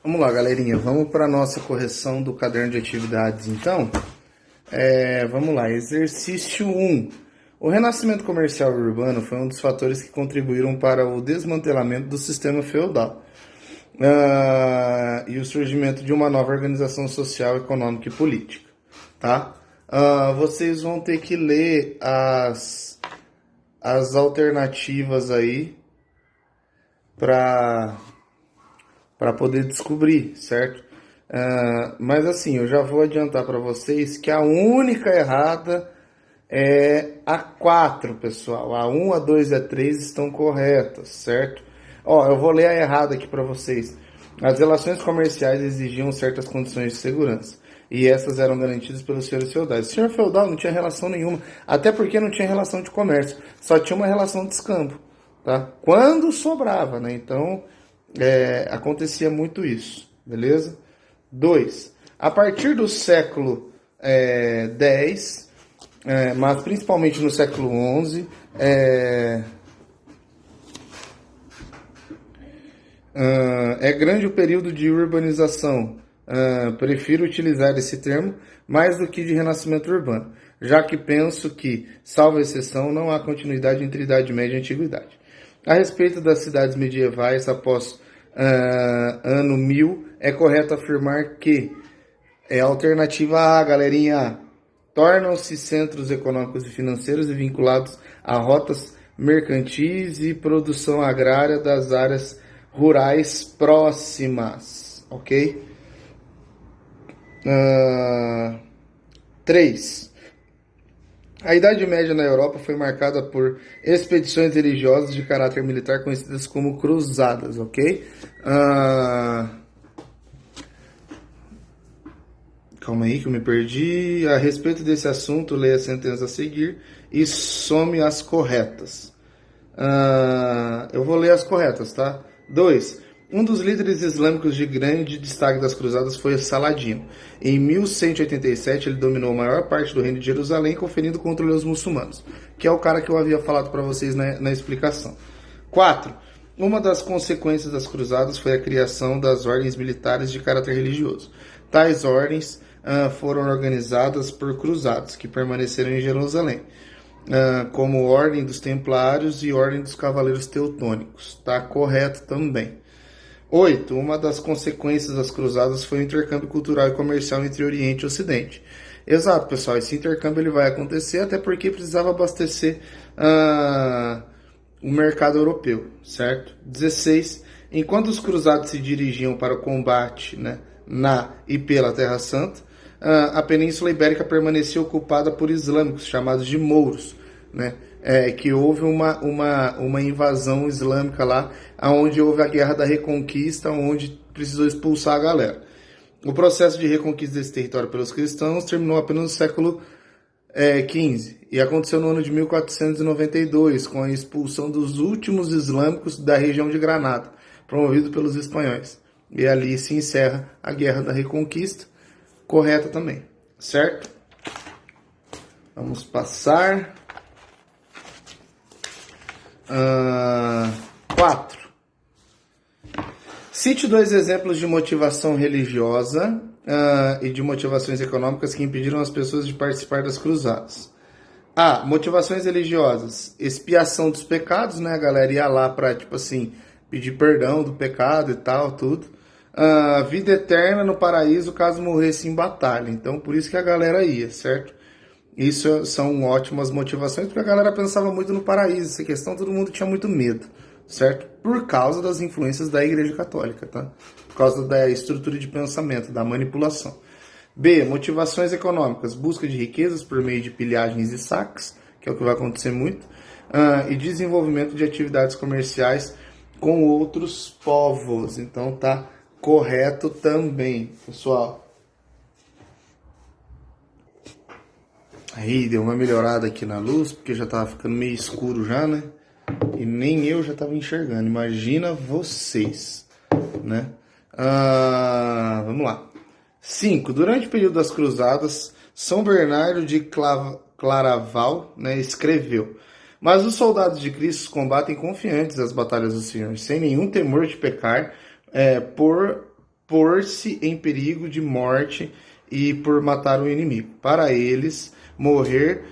Vamos lá, galerinha. Vamos para a nossa correção do caderno de atividades, então. Vamos lá. Exercício 1. O renascimento comercial e urbano foi um dos fatores que contribuíram para o desmantelamento do sistema feudal e o surgimento de uma nova organização social, econômica e política. Tá? Vocês vão ter que ler as alternativas aí para poder descobrir, certo? Mas assim, eu já vou adiantar para vocês que a única errada é a 4, pessoal. A 1, a 2 e a 3 estão corretas, certo? Eu vou ler a errada aqui para vocês. As relações comerciais exigiam certas condições de segurança, e essas eram garantidas pelos senhores feudais. O senhor feudal não tinha relação nenhuma, até porque não tinha relação de comércio, só tinha uma relação de escambo, tá? Quando sobrava, né? Então, acontecia muito isso, beleza? 2. A partir do século X, mas principalmente no século XI, é grande o período de urbanização. Prefiro utilizar esse termo mais do que de renascimento urbano, já que penso que, salvo exceção, não há continuidade entre Idade Média e Antiguidade. A respeito das cidades medievais após ano 1000, é correto afirmar que é a alternativa A, galerinha. Tornam-se centros econômicos e financeiros e vinculados a rotas mercantis e produção agrária das áreas rurais próximas, ok? 3. A Idade Média na Europa foi marcada por expedições religiosas de caráter militar conhecidas como cruzadas, ok? Calma aí que eu me perdi. A respeito desse assunto, leia a sentença a seguir e some as corretas. Eu vou ler as corretas, tá? 2. Um dos líderes islâmicos de grande destaque das cruzadas foi Saladino. Em 1187, ele dominou a maior parte do reino de Jerusalém, conferindo controle aos muçulmanos, que é o cara que eu havia falado para vocês na explicação. 4. Uma das consequências das cruzadas foi a criação das ordens militares de caráter religioso. Tais ordens foram organizadas por cruzados, que permaneceram em Jerusalém, como Ordem dos Templários e Ordem dos Cavaleiros Teutônicos. Tá correto também. 8. Uma das consequências das cruzadas foi o intercâmbio cultural e comercial entre Oriente e Ocidente. Exato, pessoal. Esse intercâmbio ele vai acontecer até porque precisava abastecer o mercado europeu, certo? 16. Enquanto os cruzados se dirigiam para o combate, né, na e pela Terra Santa, a Península Ibérica permanecia ocupada por islâmicos, chamados de mouros, né? Que houve uma invasão islâmica lá, onde houve a Guerra da Reconquista, onde precisou expulsar a galera. O processo de reconquista desse território pelos cristãos terminou apenas no século XV e aconteceu no ano de 1492, com a expulsão dos últimos islâmicos da região de Granada, promovido pelos espanhóis. E ali se encerra a Guerra da Reconquista, correta também, certo? Vamos passar. 4. Cite 2 exemplos de motivação religiosa e de motivações econômicas que impediram as pessoas de participar das cruzadas. A. Motivações religiosas. Expiação dos pecados, né? A galera ia lá pra, tipo assim, pedir perdão do pecado e tal, tudo. Vida eterna no paraíso caso morresse em batalha. Então, por isso que a galera ia, certo? Isso são ótimas motivações, porque a galera pensava muito no paraíso. Essa questão, todo mundo tinha muito medo, certo? Por causa das influências da Igreja Católica, tá? Por causa da estrutura de pensamento, da manipulação. B. Motivações econômicas. Busca de riquezas por meio de pilhagens e saques, que é o que vai acontecer muito. E desenvolvimento de atividades comerciais com outros povos. Então, tá correto também, pessoal. Aí deu uma melhorada aqui na luz, porque já tava ficando meio escuro já, né? E nem eu já tava enxergando. Imagina vocês, né? Vamos lá. 5. Durante o período das cruzadas, São Bernardo de Claraval, né, escreveu: mas os soldados de Cristo combatem confiantes as batalhas do Senhor, sem nenhum temor de pecar, por pôr-se em perigo de morte e por matar o inimigo. Para eles, morrer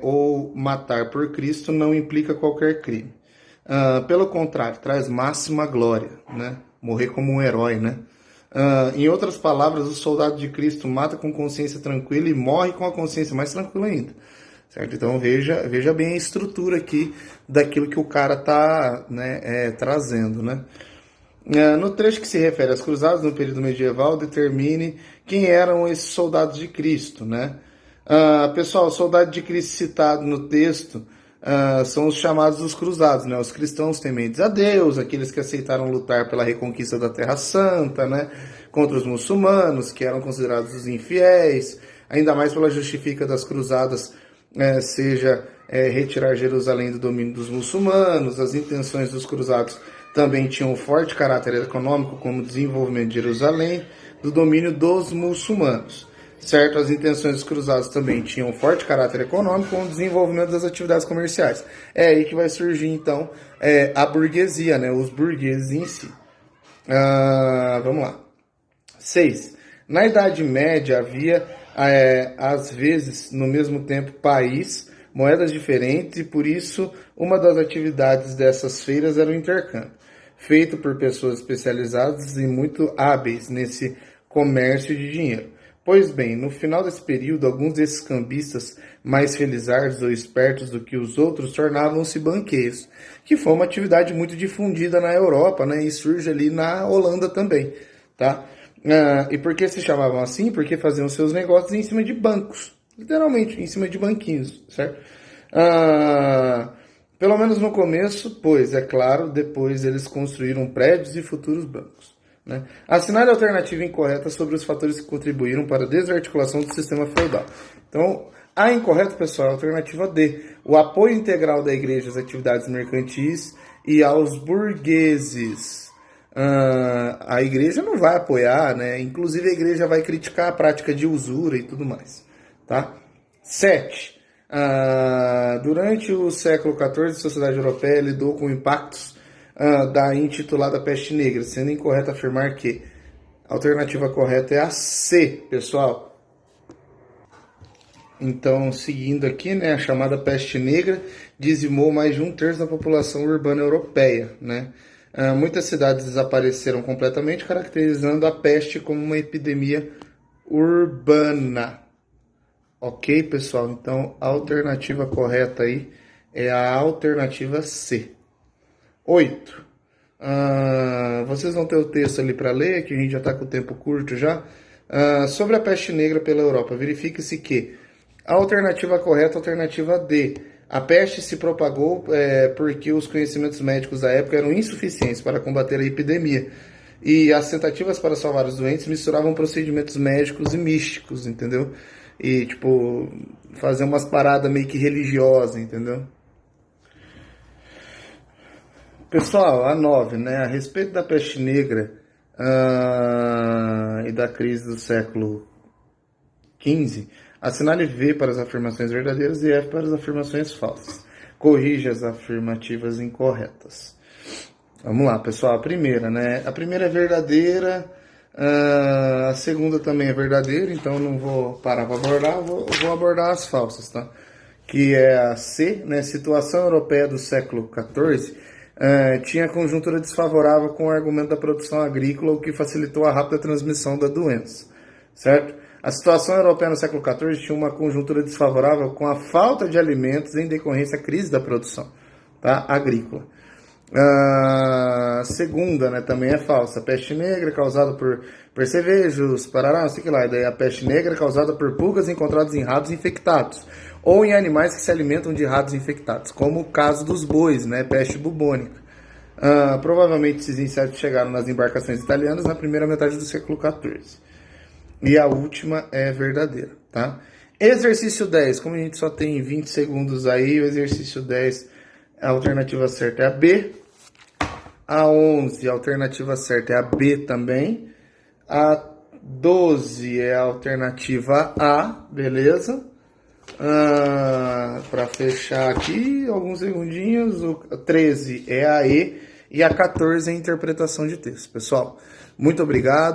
ou matar por Cristo não implica qualquer crime. Pelo contrário, traz máxima glória, né? Morrer como um herói, né? Em outras palavras, o soldado de Cristo mata com consciência tranquila e morre com a consciência mais tranquila ainda. Certo? Então veja bem a estrutura aqui daquilo que o cara está, né, trazendo, né? No trecho que se refere às cruzadas no período medieval, determine quem eram esses soldados de Cristo, né? Pessoal, o soldado de Cristo citado no texto são os chamados dos cruzados, né? Os cristãos tementes a Deus, aqueles que aceitaram lutar pela reconquista da Terra Santa, né? Contra os muçulmanos, que eram considerados os infiéis, ainda mais pela justifica das cruzadas, seja retirar Jerusalém do domínio dos muçulmanos. As intenções dos cruzados também tinham um forte caráter econômico, como o desenvolvimento de Jerusalém do domínio dos muçulmanos. Certo? As intenções dos cruzados também tinham um forte caráter econômico, com o desenvolvimento das atividades comerciais. É aí que vai surgir, então, a burguesia, né? Os burgueses em si. Vamos lá. 6. Na Idade Média havia, às vezes, no mesmo tempo, país, moedas diferentes, e por isso uma das atividades dessas feiras era o intercâmbio, feito por pessoas especializadas e muito hábeis nesse comércio de dinheiro. Pois bem, no final desse período, alguns desses cambistas, mais felizardos ou espertos do que os outros, tornavam-se banqueiros, que foi uma atividade muito difundida na Europa, né, e surge ali na Holanda também, tá? E por que se chamavam assim? Porque faziam seus negócios em cima de bancos, literalmente, em cima de banquinhos, certo? Pelo menos no começo, pois, é claro, depois eles construíram prédios e futuros bancos. Né? Assinale a alternativa incorreta sobre os fatores que contribuíram para a desarticulação do sistema feudal. Então, a incorreta, pessoal, é a alternativa D. O apoio integral da igreja às atividades mercantis e aos burgueses. A igreja não vai apoiar, né? Inclusive a igreja vai criticar a prática de usura e tudo mais. Tá? 7. Durante o século XIV, a sociedade europeia lidou com impactos da intitulada peste negra, sendo incorreto afirmar que a alternativa correta é a C, pessoal. Então, seguindo aqui, né, a chamada peste negra dizimou mais de 1/3 da população urbana europeia, né? Muitas cidades desapareceram completamente, caracterizando a peste como uma epidemia urbana. Ok, pessoal? Então, a alternativa correta aí é a alternativa C. 8. Vocês vão ter o texto ali para ler, que a gente já está com o tempo curto já. Sobre a peste negra pela Europa, verifique-se que a alternativa correta é a alternativa D. A peste se propagou porque os conhecimentos médicos da época eram insuficientes para combater a epidemia. E as tentativas para salvar os doentes misturavam procedimentos médicos e místicos, entendeu? E, tipo, fazer umas paradas meio que religiosas, entendeu? Pessoal, a 9, né? A respeito da peste negra e da crise do século XV, assinale V para as afirmações verdadeiras e F para as afirmações falsas. Corrija as afirmativas incorretas. Vamos lá, pessoal. A primeira, né? A primeira é verdadeira, a segunda também é verdadeira, então não vou parar para abordar, vou abordar as falsas, tá? Que é a C, né? Situação europeia do século XIV. Tinha conjuntura desfavorável com o argumento da produção agrícola, o que facilitou a rápida transmissão da doença, certo? A situação europeia no século XIV tinha uma conjuntura desfavorável com a falta de alimentos em decorrência da crise da produção, tá? Agrícola. Segunda, né, também é falsa. Peste negra causada por percevejos, parará, não sei o que lá. E daí a peste negra causada por pulgas encontradas em ratos infectados ou em animais que se alimentam de ratos infectados, como o caso dos bois, né, peste bubônica. Provavelmente esses insetos chegaram nas embarcações italianas na primeira metade do século XIV. E a última é verdadeira, tá? Exercício 10, como a gente só tem 20 segundos aí, o exercício 10, a alternativa certa é a B. A 11, a alternativa certa é a B também. A 12 é a alternativa A, beleza? Para fechar aqui, alguns segundinhos, o 13 é a E e a 14 é a interpretação de texto. Pessoal, muito obrigado.